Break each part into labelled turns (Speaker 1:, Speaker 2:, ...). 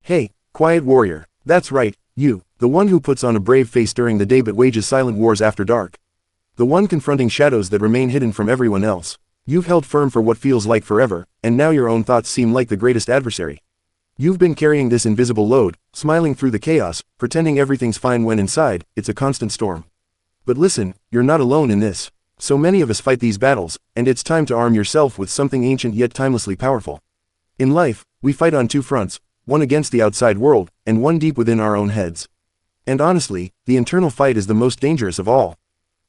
Speaker 1: Hey, quiet warrior, that's right, you, the one who puts on a brave face during the day but wages silent wars after dark. The one confronting shadows that remain hidden from everyone else. You've held firm for what feels like forever, and now your own thoughts seem like the greatest adversary. You've been carrying this invisible load, smiling through the chaos, pretending everything's fine when inside, it's a constant storm. But listen, you're not alone in this. So many of us fight these battles, and it's time to arm yourself with something ancient yet timelessly powerful. In life, we fight on two fronts, one against the outside world, and one deep within our own heads. And honestly, the internal fight is the most dangerous of all.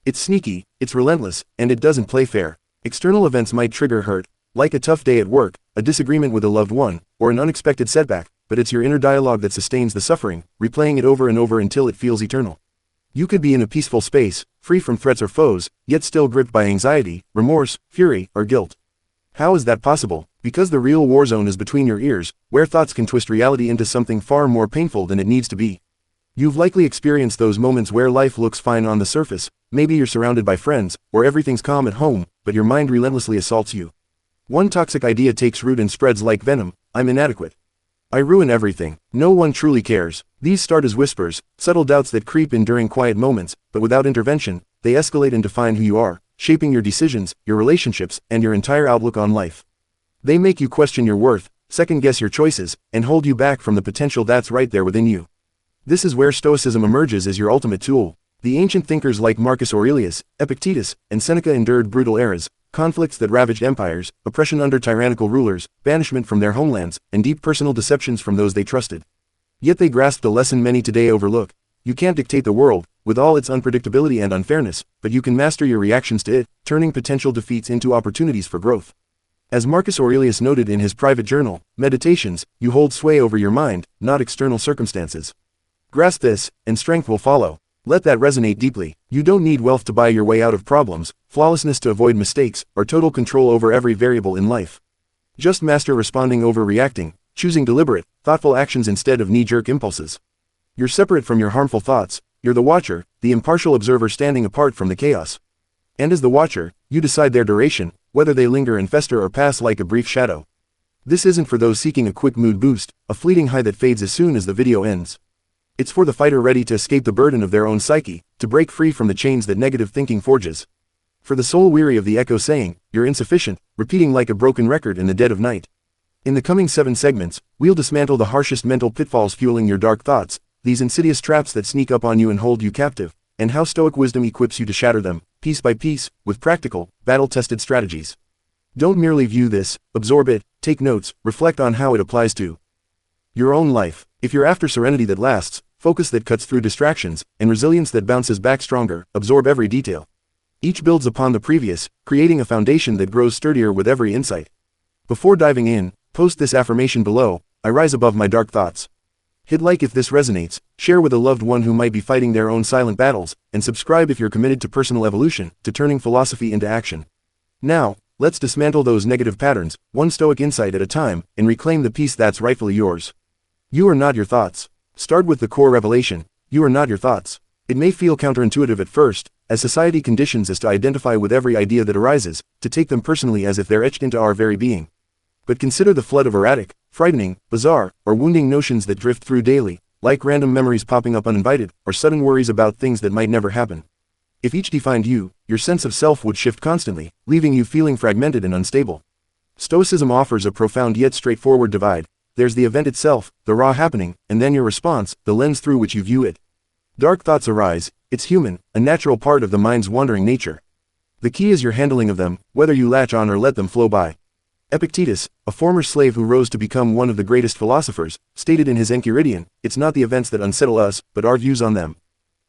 Speaker 1: It's sneaky, it's relentless, and it doesn't play fair. External events might trigger hurt, like a tough day at work, a disagreement with a loved one, or an unexpected setback, but it's your inner dialogue that sustains the suffering, replaying it over and over until it feels eternal. You could be in a peaceful space, free from threats or foes, yet still gripped by anxiety, remorse, fury, or guilt. How is that possible? Because the real war zone is between your ears, where thoughts can twist reality into something far more painful than it needs to be. You've likely experienced those moments where life looks fine on the surface, maybe you're surrounded by friends, or everything's calm at home, but your mind relentlessly assaults you. One toxic idea takes root and spreads like venom: I'm inadequate. I ruin everything. No one truly cares. These start as whispers, subtle doubts that creep in during quiet moments, but without intervention, they escalate and define who you are, shaping your decisions, your relationships, and your entire outlook on life. They make you question your worth, second-guess your choices, and hold you back from the potential that's right there within you. This is where Stoicism emerges as your ultimate tool. The ancient thinkers like Marcus Aurelius, Epictetus, and Seneca endured brutal eras, conflicts that ravaged empires, oppression under tyrannical rulers, banishment from their homelands, and deep personal deceptions from those they trusted. Yet they grasped a lesson many today overlook. You can't dictate the world, with all its unpredictability and unfairness, but you can master your reactions to it, turning potential defeats into opportunities for growth. As Marcus Aurelius noted in his private journal, Meditations, you hold sway over your mind, not external circumstances. Grasp this, and strength will follow. Let that resonate deeply. You don't need wealth to buy your way out of problems, flawlessness to avoid mistakes, or total control over every variable in life. Just master responding over reacting, choosing deliberate, thoughtful actions instead of knee-jerk impulses. You're separate from your harmful thoughts, you're the watcher, the impartial observer standing apart from the chaos. And as the watcher, you decide their duration, whether they linger and fester or pass like a brief shadow. This isn't for those seeking a quick mood boost, a fleeting high that fades as soon as the video ends. It's for the fighter ready to escape the burden of their own psyche, to break free from the chains that negative thinking forges. For the soul weary of the echo saying, you're insufficient, repeating like a broken record in the dead of night. In the coming 7 segments, we'll dismantle the harshest mental pitfalls fueling your dark thoughts, these insidious traps that sneak up on you and hold you captive, and how Stoic wisdom equips you to shatter them, piece by piece, with practical, battle-tested strategies. Don't merely view this, absorb it, take notes, reflect on how it applies to your own life. If you're after serenity that lasts, focus that cuts through distractions, and resilience that bounces back stronger, absorb every detail. Each builds upon the previous, creating a foundation that grows sturdier with every insight. Before diving in, post this affirmation below: I rise above my dark thoughts. Hit like if this resonates, share with a loved one who might be fighting their own silent battles, and subscribe if you're committed to personal evolution, to turning philosophy into action. Now, let's dismantle those negative patterns, one Stoic insight at a time, and reclaim the peace that's rightfully yours. You are not your thoughts. Start with the core revelation: you are not your thoughts. It may feel counterintuitive at first, as society conditions us to identify with every idea that arises, to take them personally as if they're etched into our very being. But consider the flood of erratic, frightening, bizarre, or wounding notions that drift through daily, like random memories popping up uninvited, or sudden worries about things that might never happen. If each defined you, your sense of self would shift constantly, leaving you feeling fragmented and unstable. Stoicism offers a profound yet straightforward divide. There's the event itself, the raw happening, and then your response, the lens through which you view it. Dark thoughts arise, it's human, a natural part of the mind's wandering nature. The key is your handling of them, whether you latch on or let them flow by. Epictetus, a former slave who rose to become one of the greatest philosophers, stated in his Enchiridion, it's not the events that unsettle us, but our views on them.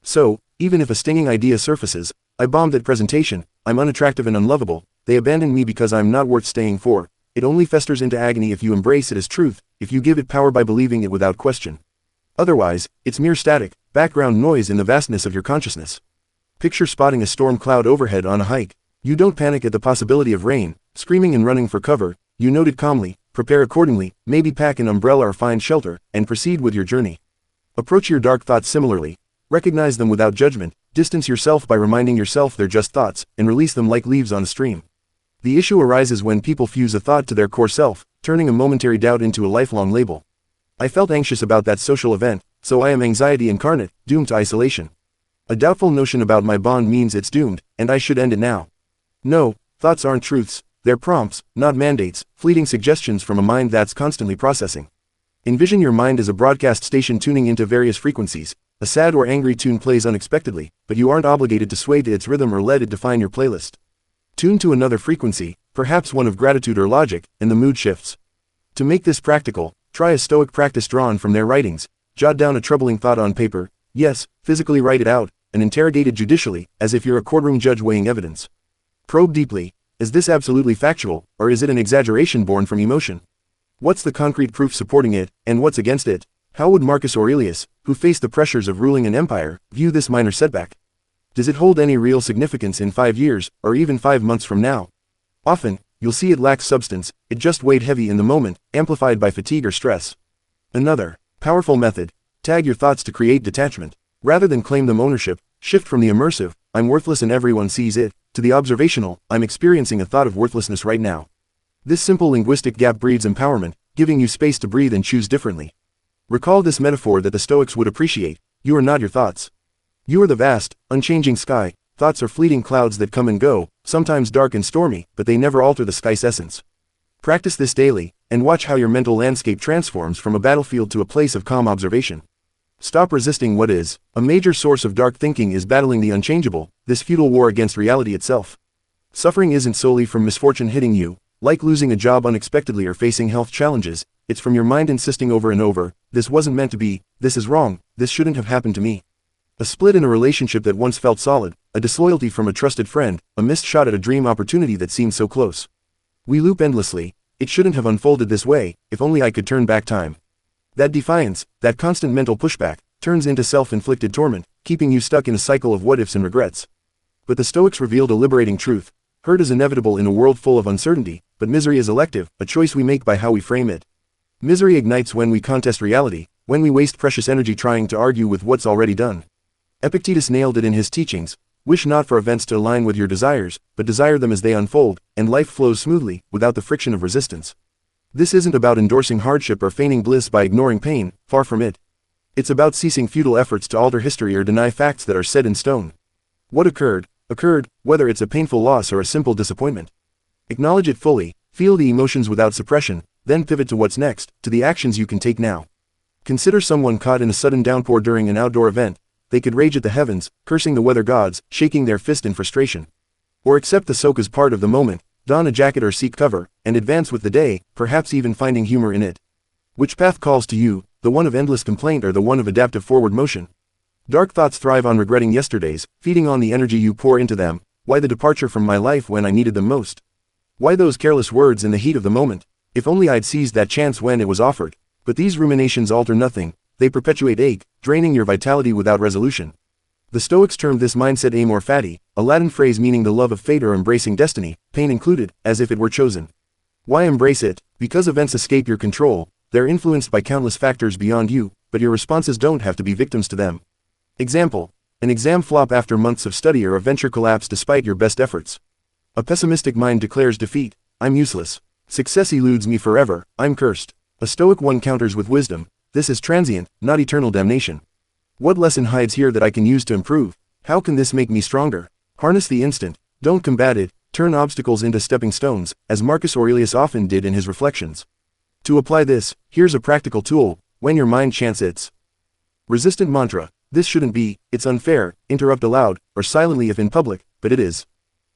Speaker 1: So, even if a stinging idea surfaces, I bombed at presentation, I'm unattractive and unlovable, they abandoned me because I'm not worth staying for, it only festers into agony if you embrace it as truth, if you give it power by believing it without question. Otherwise, it's mere static, background noise in the vastness of your consciousness. Picture spotting a storm cloud overhead on a hike. You don't panic at the possibility of rain, screaming and running for cover, you note it calmly, prepare accordingly, maybe pack an umbrella or find shelter, and proceed with your journey. Approach your dark thoughts similarly. Recognize them without judgment, distance yourself by reminding yourself they're just thoughts, and release them like leaves on a stream. The issue arises when people fuse a thought to their core self, turning a momentary doubt into a lifelong label. I felt anxious about that social event, so I am anxiety incarnate, doomed to isolation. A doubtful notion about my bond means it's doomed, and I should end it now. No, thoughts aren't truths, they're prompts, not mandates, fleeting suggestions from a mind that's constantly processing. Envision your mind as a broadcast station tuning into various frequencies. A sad or angry tune plays unexpectedly, but you aren't obligated to sway to its rhythm or let it define your playlist. Tune to another frequency, perhaps one of gratitude or logic, and the mood shifts. To make this practical, try a Stoic practice drawn from their writings. Jot down a troubling thought on paper, yes, physically write it out, and interrogate it judicially, as if you're a courtroom judge weighing evidence. Probe deeply, is this absolutely factual, or is it an exaggeration born from emotion? What's the concrete proof supporting it, and what's against it? How would Marcus Aurelius, who faced the pressures of ruling an empire, view this minor setback? Does it hold any real significance in 5 years, or even 5 months from now? Often, you'll see it lacks substance, it just weighed heavy in the moment, amplified by fatigue or stress. Another powerful method: tag your thoughts to create detachment. Rather than claim them ownership, shift from the immersive, I'm worthless and everyone sees it, to the observational, I'm experiencing a thought of worthlessness right now. This simple linguistic gap breeds empowerment, giving you space to breathe and choose differently. Recall this metaphor that the Stoics would appreciate: you are not your thoughts. You are the vast, unchanging sky. Thoughts are fleeting clouds that come and go, sometimes dark and stormy, but they never alter the sky's essence. Practice this daily, and watch how your mental landscape transforms from a battlefield to a place of calm observation. Stop resisting what is. A major source of dark thinking is battling the unchangeable, this futile war against reality itself. Suffering isn't solely from misfortune hitting you, like losing a job unexpectedly or facing health challenges. It's from your mind insisting over and over, this wasn't meant to be, this is wrong, this shouldn't have happened to me. A split in a relationship that once felt solid, a disloyalty from a trusted friend, a missed shot at a dream opportunity that seemed so close. We loop endlessly. It shouldn't have unfolded this way, if only I could turn back time. That defiance, that constant mental pushback, turns into self-inflicted torment, keeping you stuck in a cycle of what-ifs and regrets. But the Stoics revealed a liberating truth: hurt is inevitable in a world full of uncertainty, but misery is elective, a choice we make by how we frame it. Misery ignites when we contest reality, when we waste precious energy trying to argue with what's already done. Epictetus nailed it in his teachings: wish not for events to align with your desires, but desire them as they unfold, and life flows smoothly, without the friction of resistance. This isn't about endorsing hardship or feigning bliss by ignoring pain, far from it. It's about ceasing futile efforts to alter history or deny facts that are set in stone. What occurred, whether it's a painful loss or a simple disappointment. Acknowledge it fully, feel the emotions without suppression, then pivot to what's next, to the actions you can take now. Consider someone caught in a sudden downpour during an outdoor event. They could rage at the heavens, cursing the weather gods, shaking their fist in frustration. Or accept the soak as part of the moment, don a jacket or seek cover, and advance with the day, perhaps even finding humor in it. Which path calls to you, the one of endless complaint or the one of adaptive forward motion? Dark thoughts thrive on regretting yesterdays, feeding on the energy you pour into them. Why the departure from my life when I needed them most? Why those careless words in the heat of the moment? If only I'd seized that chance when it was offered. But these ruminations alter nothing. They perpetuate ache, draining your vitality without resolution. The Stoics termed this mindset amor fati, a Latin phrase meaning the love of fate or embracing destiny, pain included, as if it were chosen. Why embrace it? Because events escape your control. They're influenced by countless factors beyond you, but your responses don't have to be victims to them. Example: an exam flop after months of study or a venture collapse despite your best efforts. A pessimistic mind declares defeat: I'm useless. Success eludes me forever, I'm cursed. A Stoic one counters with wisdom: this is transient, not eternal damnation. What lesson hides here that I can use to improve? How can this make me stronger? Harness the instant, don't combat it, turn obstacles into stepping stones, as Marcus Aurelius often did in his reflections. To apply this, here's a practical tool: when your mind chants its resistant mantra, this shouldn't be, it's unfair, interrupt aloud, or silently if in public, but it is.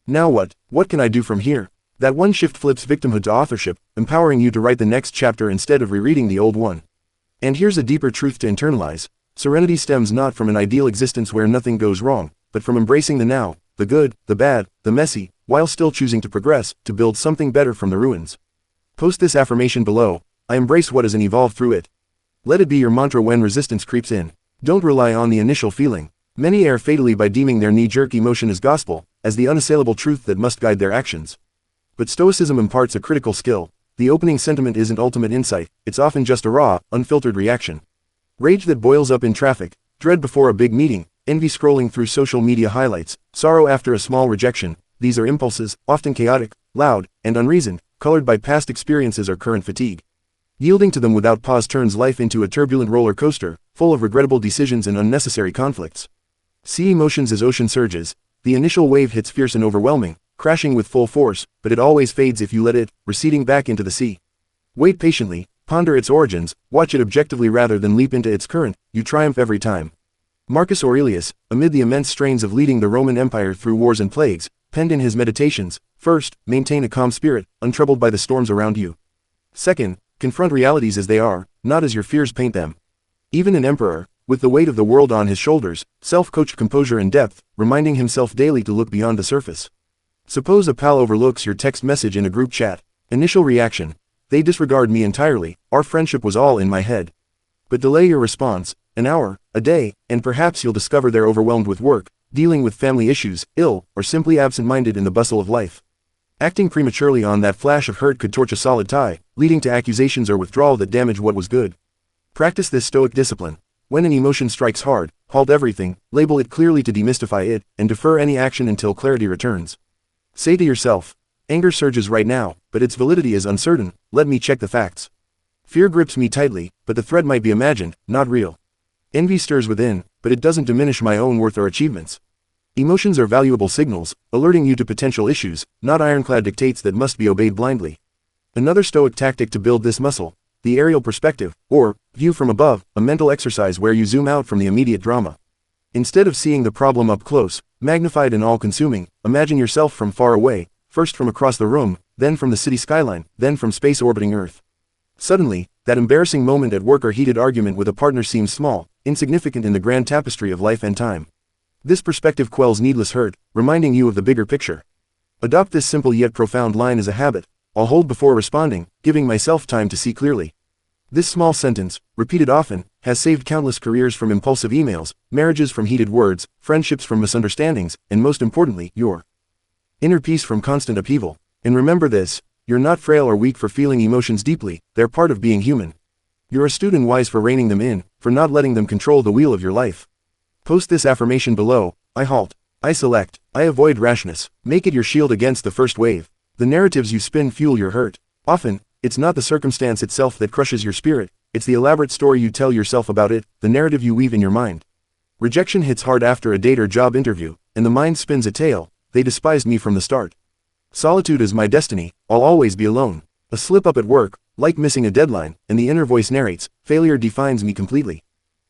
Speaker 1: Now what? What can I do from here? That one shift flips victimhood to authorship, empowering you to write the next chapter instead of rereading the old one. And here's a deeper truth to internalize: serenity stems not from an ideal existence where nothing goes wrong, but from embracing the now, the good, the bad, the messy, while still choosing to progress, to build something better from the ruins. Post this affirmation below: I embrace what is and evolve through it. Let it be your mantra when resistance creeps in. Don't rely on the initial feeling. Many err fatally by deeming their knee-jerk emotion as gospel, as the unassailable truth that must guide their actions. But Stoicism imparts a critical skill. The opening sentiment isn't ultimate insight, it's often just a raw, unfiltered reaction. Rage that boils up in traffic, dread before a big meeting, envy scrolling through social media highlights, sorrow after a small rejection. These are impulses, often chaotic, loud, and unreasoned, colored by past experiences or current fatigue. Yielding to them without pause turns life into a turbulent roller coaster, full of regrettable decisions and unnecessary conflicts. See emotions as ocean surges. The initial wave hits fierce and overwhelming, crashing with full force, but it always fades if you let it, receding back into the sea. Wait patiently, ponder its origins, watch it objectively rather than leap into its current, you triumph every time. Marcus Aurelius, amid the immense strains of leading the Roman Empire through wars and plagues, penned in his Meditations, first, maintain a calm spirit, untroubled by the storms around you. Second, confront realities as they are, not as your fears paint them. Even an emperor, with the weight of the world on his shoulders, self-coached composure and depth, reminding himself daily to look beyond the surface. Suppose a pal overlooks your text message in a group chat. Initial reaction: they disregard me entirely, our friendship was all in my head. But delay your response, an hour, a day, and perhaps you'll discover they're overwhelmed with work, dealing with family issues, ill, or simply absent-minded in the bustle of life. Acting prematurely on that flash of hurt could torch a solid tie, leading to accusations or withdrawal that damage what was good. Practice this stoic discipline. When an emotion strikes hard, halt everything, label it clearly to demystify it, and defer any action until clarity returns. Say to yourself, anger surges right now, but its validity is uncertain, let me check the facts. Fear grips me tightly, but the threat might be imagined, not real. Envy stirs within, but it doesn't diminish my own worth or achievements. Emotions are valuable signals, alerting you to potential issues, not ironclad dictates that must be obeyed blindly. Another stoic tactic to build this muscle: the aerial perspective, or view from above, a mental exercise where you zoom out from the immediate drama. Instead of seeing the problem up close, magnified and all-consuming, imagine yourself from far away, first from across the room, then from the city skyline, then from space orbiting Earth. Suddenly, that embarrassing moment at work or heated argument with a partner seems small, insignificant in the grand tapestry of life and time. This perspective quells needless hurt, reminding you of the bigger picture. Adopt this simple yet profound line as a habit: I'll hold before responding, giving myself time to see clearly. This small sentence, repeated often, has saved countless careers from impulsive emails, marriages from heated words, friendships from misunderstandings, and most importantly, your inner peace from constant upheaval. And remember this: you're not frail or weak for feeling emotions deeply, they're part of being human. You're astute and wise for reining them in, for not letting them control the wheel of your life. Post this affirmation below: I halt, I select, I avoid rashness. Make it your shield against the first wave. The narratives you spin fuel your hurt. Often, it's not the circumstance itself that crushes your spirit, it's the elaborate story you tell yourself about it, the narrative you weave in your mind. Rejection hits hard after a date or job interview, and the mind spins a tale: they despised me from the start. Solitude is my destiny, I'll always be alone. A slip-up at work, like missing a deadline, and the inner voice narrates: failure defines me completely.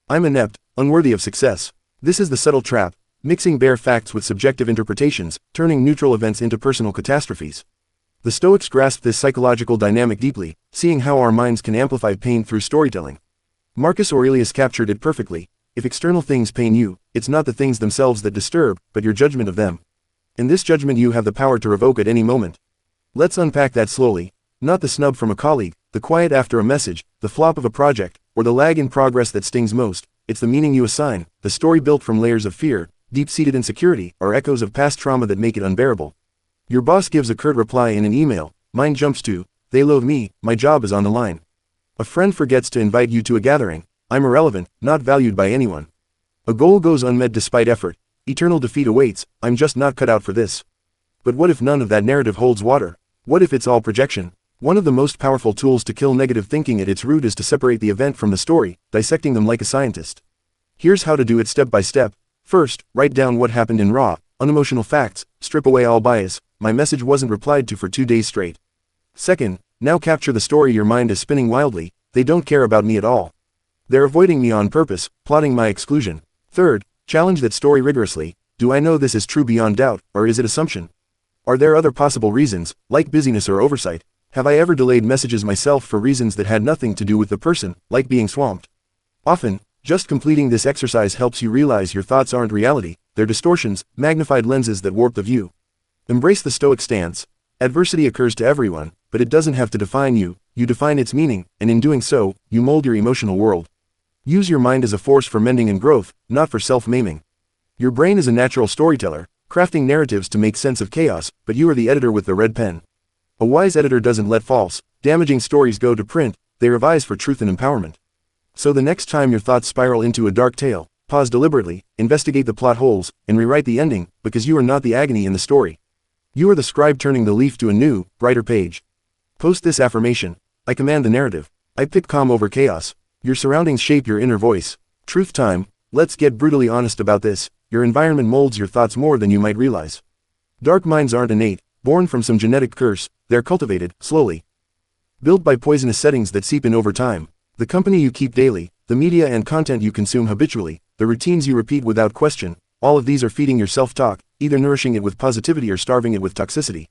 Speaker 1: I'm inept, unworthy of success. This is the subtle trap, mixing bare facts with subjective interpretations, turning neutral events into personal catastrophes. The Stoics grasped this psychological dynamic deeply, seeing how our minds can amplify pain through storytelling. Marcus Aurelius captured it perfectly: if external things pain you, it's not the things themselves that disturb, but your judgment of them. In this judgment you have the power to revoke at any moment. Let's unpack that slowly. Not the snub from a colleague, the quiet after a message, the flop of a project, or the lag in progress that stings most. It's the meaning you assign, the story built from layers of fear, deep-seated insecurity, or echoes of past trauma that make it unbearable. Your boss gives a curt reply in an email, mine jumps to: they loathe me, my job is on the line. A friend forgets to invite you to a gathering: I'm irrelevant, not valued by anyone. A goal goes unmet despite effort: eternal defeat awaits, I'm just not cut out for this. But what if none of that narrative holds water? What if it's all projection? One of the most powerful tools to kill negative thinking at its root is to separate the event from the story, dissecting them like a scientist. Here's how to do it step by step. First, write down what happened in raw, unemotional facts, strip away all bias: my message wasn't replied to for 2 days straight. Second, now capture the story your mind is spinning wildly: they don't care about me at all. They're avoiding me on purpose, plotting my exclusion. Third, challenge that story rigorously: do I know this is true beyond doubt, or is it assumption? Are there other possible reasons, like busyness or oversight? Have I ever delayed messages myself for reasons that had nothing to do with the person, like being swamped? Often, just completing this exercise helps you realize your thoughts aren't reality, they're distortions, magnified lenses that warp the view. Embrace the Stoic stance. Adversity occurs to everyone, but it doesn't have to define you. You define its meaning, and in doing so, you mold your emotional world. Use your mind as a force for mending and growth, not for self-maiming. Your brain is a natural storyteller, crafting narratives to make sense of chaos, but you are the editor with the red pen. A wise editor doesn't let false, damaging stories go to print, they revise for truth and empowerment. So the next time your thoughts spiral into a dark tale, pause deliberately, investigate the plot holes, and rewrite the ending, because you are not the agony in the story. You are the scribe turning the leaf to a new, brighter page. Post this affirmation: I command the narrative. I pick calm over chaos. Your surroundings shape your inner voice. Truth time, let's get brutally honest about this. Your environment molds your thoughts more than you might realize. Dark minds aren't innate, born from some genetic curse, they're cultivated, slowly. Built by poisonous settings that seep in over time. The company you keep daily, the media and content you consume habitually, the routines you repeat without question, all of these are feeding your self-talk, either nourishing it with positivity or starving it with toxicity.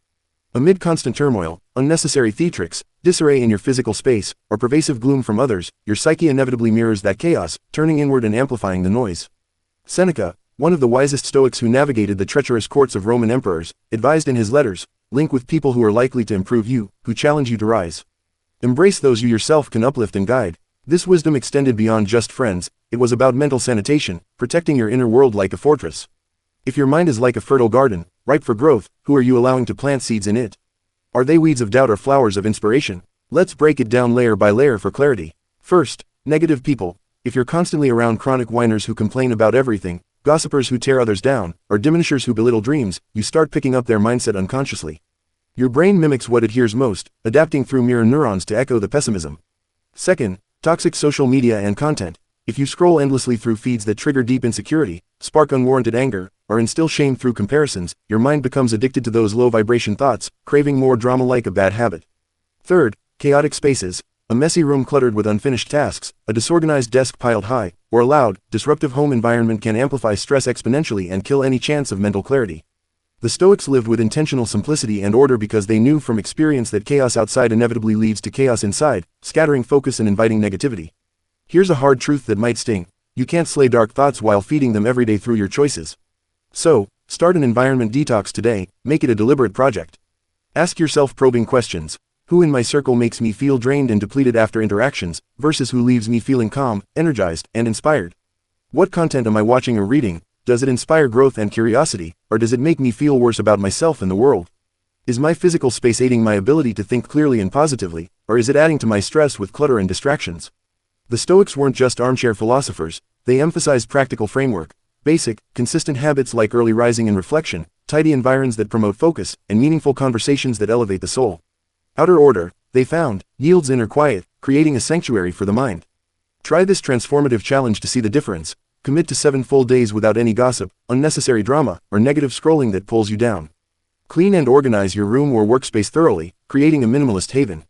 Speaker 1: Amid constant turmoil, unnecessary theatrics, disarray in your physical space, or pervasive gloom from others, your psyche inevitably mirrors that chaos, turning inward and amplifying the noise. Seneca, one of the wisest Stoics who navigated the treacherous courts of Roman emperors, advised in his letters, link with people who are likely to improve you, who challenge you to rise. Embrace those you yourself can uplift and guide. This wisdom extended beyond just friends, it was about mental sanitation, protecting your inner world like a fortress. If your mind is like a fertile garden, ripe for growth, who are you allowing to plant seeds in it? Are they weeds of doubt or flowers of inspiration? Let's break it down layer by layer for clarity. First, negative people. If you're constantly around chronic whiners who complain about everything, gossipers who tear others down, or diminishers who belittle dreams, you start picking up their mindset unconsciously. Your brain mimics what it hears most, adapting through mirror neurons to echo the pessimism. Second, toxic social media and content. If you scroll endlessly through feeds that trigger deep insecurity, spark unwarranted anger, or instill shame through comparisons, your mind becomes addicted to those low-vibration thoughts, craving more drama like a bad habit. Third, chaotic spaces. A messy room cluttered with unfinished tasks, a disorganized desk piled high, or a loud, disruptive home environment can amplify stress exponentially and kill any chance of mental clarity. The Stoics lived with intentional simplicity and order because they knew from experience that chaos outside inevitably leads to chaos inside, scattering focus and inviting negativity. Here's a hard truth that might sting. You can't slay dark thoughts while feeding them every day through your choices. So, start an environment detox today, make it a deliberate project. Ask yourself probing questions. Who in my circle makes me feel drained and depleted after interactions, versus who leaves me feeling calm, energized, and inspired? What content am I watching or reading? Does it inspire growth and curiosity, or does it make me feel worse about myself and the world? Is my physical space aiding my ability to think clearly and positively, or is it adding to my stress with clutter and distractions? The Stoics weren't just armchair philosophers, they emphasized practical framework, basic, consistent habits like early rising and reflection, tidy environs that promote focus, and meaningful conversations that elevate the soul. Outer order, they found, yields inner quiet, creating a sanctuary for the mind. Try this transformative challenge to see the difference. Commit to 7 full days without any gossip, unnecessary drama, or negative scrolling that pulls you down. Clean and organize your room or workspace thoroughly, creating a minimalist haven.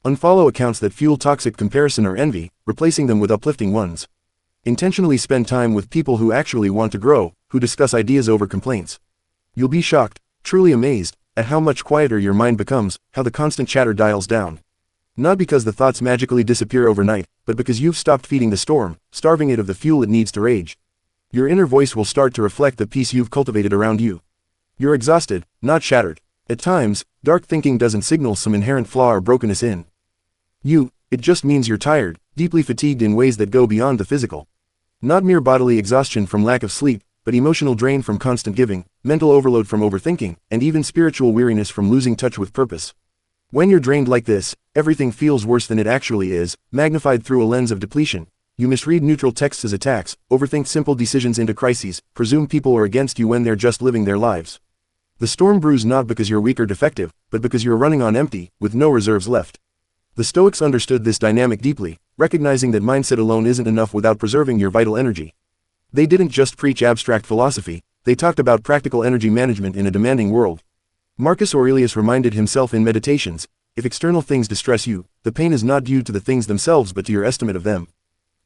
Speaker 1: Unfollow accounts that fuel toxic comparison or envy, replacing them with uplifting ones. Intentionally spend time with people who actually want to grow, who discuss ideas over complaints. You'll be shocked, truly amazed, at how much quieter your mind becomes, how the constant chatter dials down. Not because the thoughts magically disappear overnight, but because you've stopped feeding the storm, starving it of the fuel it needs to rage. Your inner voice will start to reflect the peace you've cultivated around you. You're exhausted, not shattered. At times, dark thinking doesn't signal some inherent flaw or brokenness in you, it just means you're tired, deeply fatigued in ways that go beyond the physical. Not mere bodily exhaustion from lack of sleep, but emotional drain from constant giving, mental overload from overthinking, and even spiritual weariness from losing touch with purpose. When you're drained like this, everything feels worse than it actually is, magnified through a lens of depletion. You misread neutral texts as attacks, overthink simple decisions into crises, presume people are against you when they're just living their lives. The storm brews not because you're weak or defective, but because you're running on empty, with no reserves left. The Stoics understood this dynamic deeply, recognizing that mindset alone isn't enough without preserving your vital energy. They didn't just preach abstract philosophy, they talked about practical energy management in a demanding world. Marcus Aurelius reminded himself in Meditations, if external things distress you, the pain is not due to the things themselves but to your estimate of them.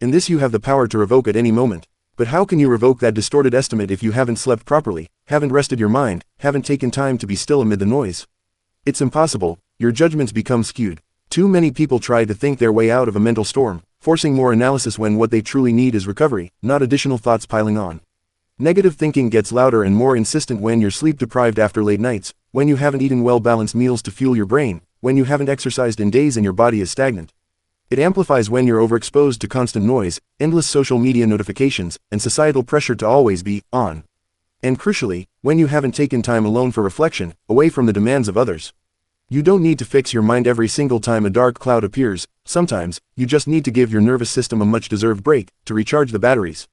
Speaker 1: In this you have the power to revoke at any moment. But how can you revoke that distorted estimate if you haven't slept properly, haven't rested your mind, haven't taken time to be still amid the noise? It's impossible, your judgments become skewed. Too many people try to think their way out of a mental storm, forcing more analysis when what they truly need is recovery, not additional thoughts piling on. Negative thinking gets louder and more insistent when you're sleep-deprived after late nights, when you haven't eaten well-balanced meals to fuel your brain, when you haven't exercised in days and your body is stagnant. It amplifies when you're overexposed to constant noise, endless social media notifications, and societal pressure to always be on. And crucially, when you haven't taken time alone for reflection, away from the demands of others. You don't need to fix your mind every single time a dark cloud appears. Sometimes, you just need to give your nervous system a much-deserved break, to recharge the batteries.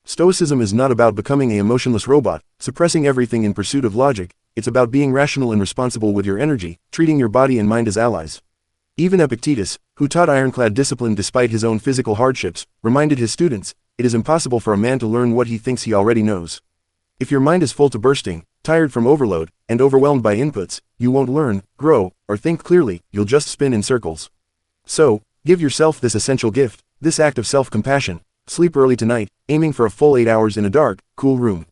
Speaker 1: Stoicism is not about becoming an emotionless robot, suppressing everything in pursuit of logic. It's about being rational and responsible with your energy, treating your body and mind as allies. Even Epictetus, who taught ironclad discipline despite his own physical hardships, reminded his students, it is impossible for a man to learn what he thinks he already knows. If your mind is full to bursting, tired from overload, and overwhelmed by inputs, you won't learn, grow, or think clearly, you'll just spin in circles. So, give yourself this essential gift, this act of self-compassion. Sleep early tonight, aiming for a full 8 hours in a dark, cool room.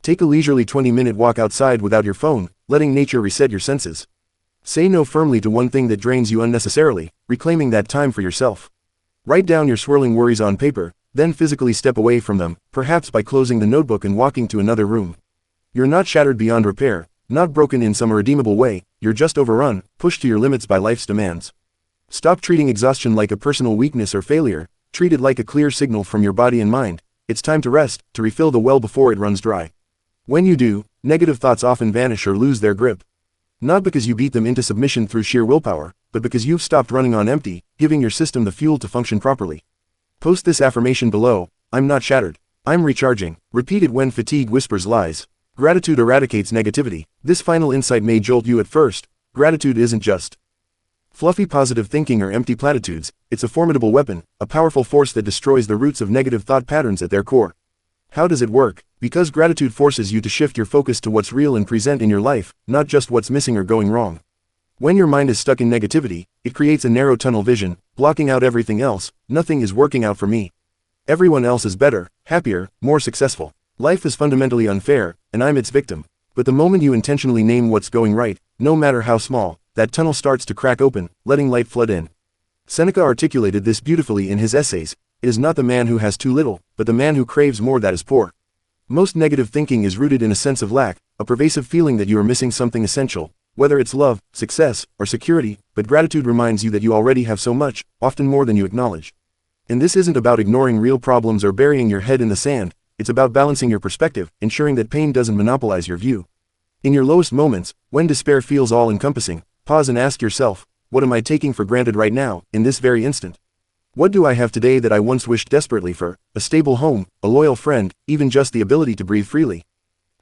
Speaker 1: Take a leisurely 20-minute walk outside without your phone, letting nature reset your senses. Say no firmly to one thing that drains you unnecessarily, reclaiming that time for yourself. Write down your swirling worries on paper, then physically step away from them, perhaps by closing the notebook and walking to another room. You're not shattered beyond repair, not broken in some irredeemable way, you're just overrun, pushed to your limits by life's demands. Stop treating exhaustion like a personal weakness or failure, treat it like a clear signal from your body and mind. It's time to rest, to refill the well before it runs dry. When you do, negative thoughts often vanish or lose their grip. Not because you beat them into submission through sheer willpower, but because you've stopped running on empty, giving your system the fuel to function properly. Post this affirmation below, I'm not shattered. I'm recharging. Repeat it when fatigue whispers lies. Gratitude eradicates negativity. This final insight may jolt you at first. Gratitude isn't just fluffy positive thinking or empty platitudes, it's a formidable weapon, a powerful force that destroys the roots of negative thought patterns at their core. How does it work? Because gratitude forces you to shift your focus to what's real and present in your life, not just what's missing or going wrong. When your mind is stuck in negativity, it creates a narrow tunnel vision, blocking out everything else. Nothing is working out for me. Everyone else is better, happier, more successful. Life is fundamentally unfair, and I'm its victim. But the moment you intentionally name what's going right, no matter how small, that tunnel starts to crack open, letting light flood in. Seneca articulated this beautifully in his essays. It is not the man who has too little, but the man who craves more that is poor. Most negative thinking is rooted in a sense of lack, a pervasive feeling that you are missing something essential, whether it's love, success, or security, but gratitude reminds you that you already have so much, often more than you acknowledge. And this isn't about ignoring real problems or burying your head in the sand, it's about balancing your perspective, ensuring that pain doesn't monopolize your view. In your lowest moments, when despair feels all-encompassing, pause and ask yourself, what am I taking for granted right now, in this very instant? What do I have today that I once wished desperately for? A stable home, a loyal friend, even just the ability to breathe freely.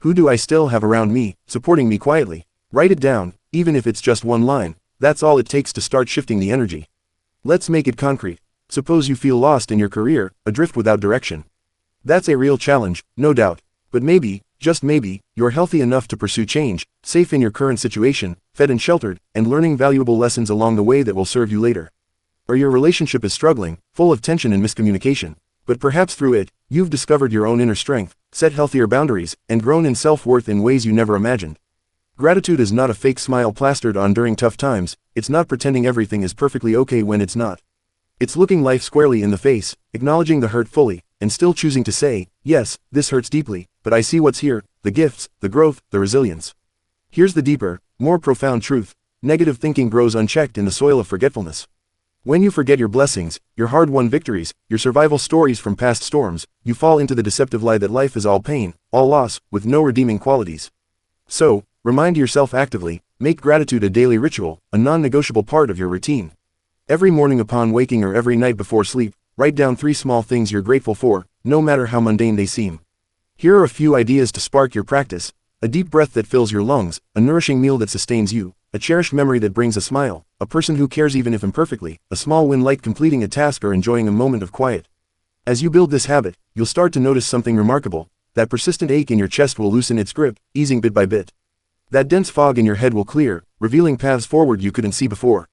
Speaker 1: Who do I still have around me, supporting me quietly? Write it down, even if it's just one line. That's all it takes to start shifting the energy. Let's make it concrete. Suppose you feel lost in your career, adrift without direction. That's a real challenge, no doubt. But maybe, just maybe, you're healthy enough to pursue change, safe in your current situation, fed and sheltered, and learning valuable lessons along the way that will serve you later. Or your relationship is struggling, full of tension and miscommunication. But perhaps through it, you've discovered your own inner strength, set healthier boundaries, and grown in self-worth in ways you never imagined. Gratitude is not a fake smile plastered on during tough times, it's not pretending everything is perfectly okay when it's not. It's looking life squarely in the face, acknowledging the hurt fully, and still choosing to say, yes, this hurts deeply, but I see what's here, the gifts, the growth, the resilience. Here's the deeper, more profound truth. Negative thinking grows unchecked in the soil of forgetfulness. When you forget your blessings, your hard-won victories, your survival stories from past storms, you fall into the deceptive lie that life is all pain, all loss, with no redeeming qualities. So, remind yourself actively, make gratitude a daily ritual, a non-negotiable part of your routine. Every morning upon waking or every night before sleep, write down 3 small things you're grateful for, no matter how mundane they seem. Here are a few ideas to spark your practice: a deep breath that fills your lungs, a nourishing meal that sustains you, a cherished memory that brings a smile, a person who cares even if imperfectly, a small win like completing a task or enjoying a moment of quiet. As you build this habit, you'll start to notice something remarkable. That persistent ache in your chest will loosen its grip, easing bit by bit. That dense fog in your head will clear, revealing paths forward you couldn't see before.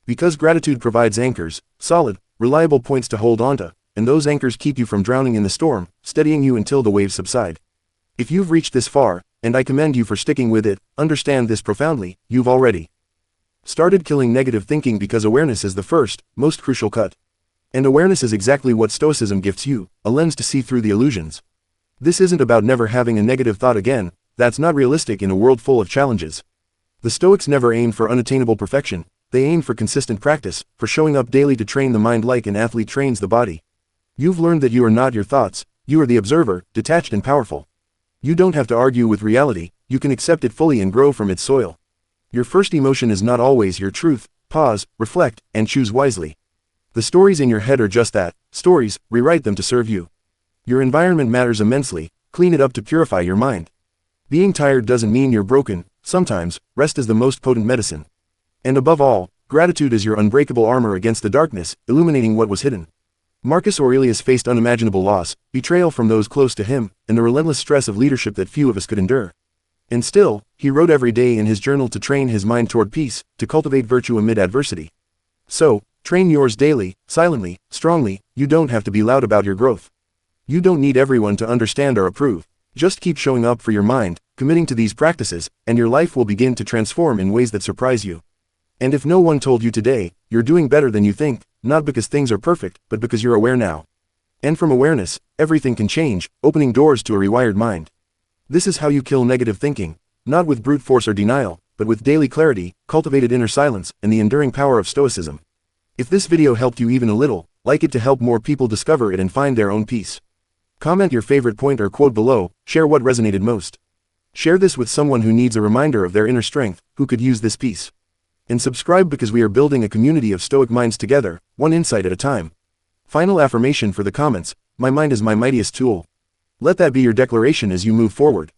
Speaker 1: Because gratitude provides anchors, solid, reliable points to hold onto, and those anchors keep you from drowning in the storm, steadying you until the waves subside. If you've reached this far, and I commend you for sticking with it, understand this profoundly: you've already started killing negative thinking, because awareness is the first, most crucial cut. And awareness is exactly what Stoicism gifts you, a lens to see through the illusions. This isn't about never having a negative thought again. That's not realistic in a world full of challenges. The Stoics never aimed for unattainable perfection, they aimed for consistent practice, for showing up daily to train the mind like an athlete trains the body. You've learned that you are not your thoughts, you are the observer, detached and powerful. You don't have to argue with reality, you can accept it fully and grow from its soil. Your first emotion is not always your truth. Pause, reflect, and choose wisely. The stories in your head are just that, stories. Rewrite them to serve you. Your environment matters immensely. Clean it up to purify your mind. Being tired doesn't mean you're broken. Sometimes, rest is the most potent medicine. And above all, gratitude is your unbreakable armor against the darkness, illuminating what was hidden. Marcus Aurelius faced unimaginable loss, betrayal from those close to him, and the relentless stress of leadership that few of us could endure. And still, he wrote every day in his journal to train his mind toward peace, to cultivate virtue amid adversity. So, train yours daily, silently, strongly. You don't have to be loud about your growth. You don't need everyone to understand or approve. Just keep showing up for your mind, committing to these practices, and your life will begin to transform in ways that surprise you. And if no one told you today, you're doing better than you think, not because things are perfect, but because you're aware now. And from awareness, everything can change, opening doors to a rewired mind. This is how you kill negative thinking, not with brute force or denial, but with daily clarity, cultivated inner silence, and the enduring power of Stoicism. If this video helped you even a little, like it to help more people discover it and find their own peace. Comment your favorite point or quote below, share what resonated most. Share this with someone who needs a reminder of their inner strength, who could use this peace. And subscribe because we are building a community of Stoic minds together, one insight at a time. Final affirmation for the comments: my mind is my mightiest tool. Let that be your declaration as you move forward.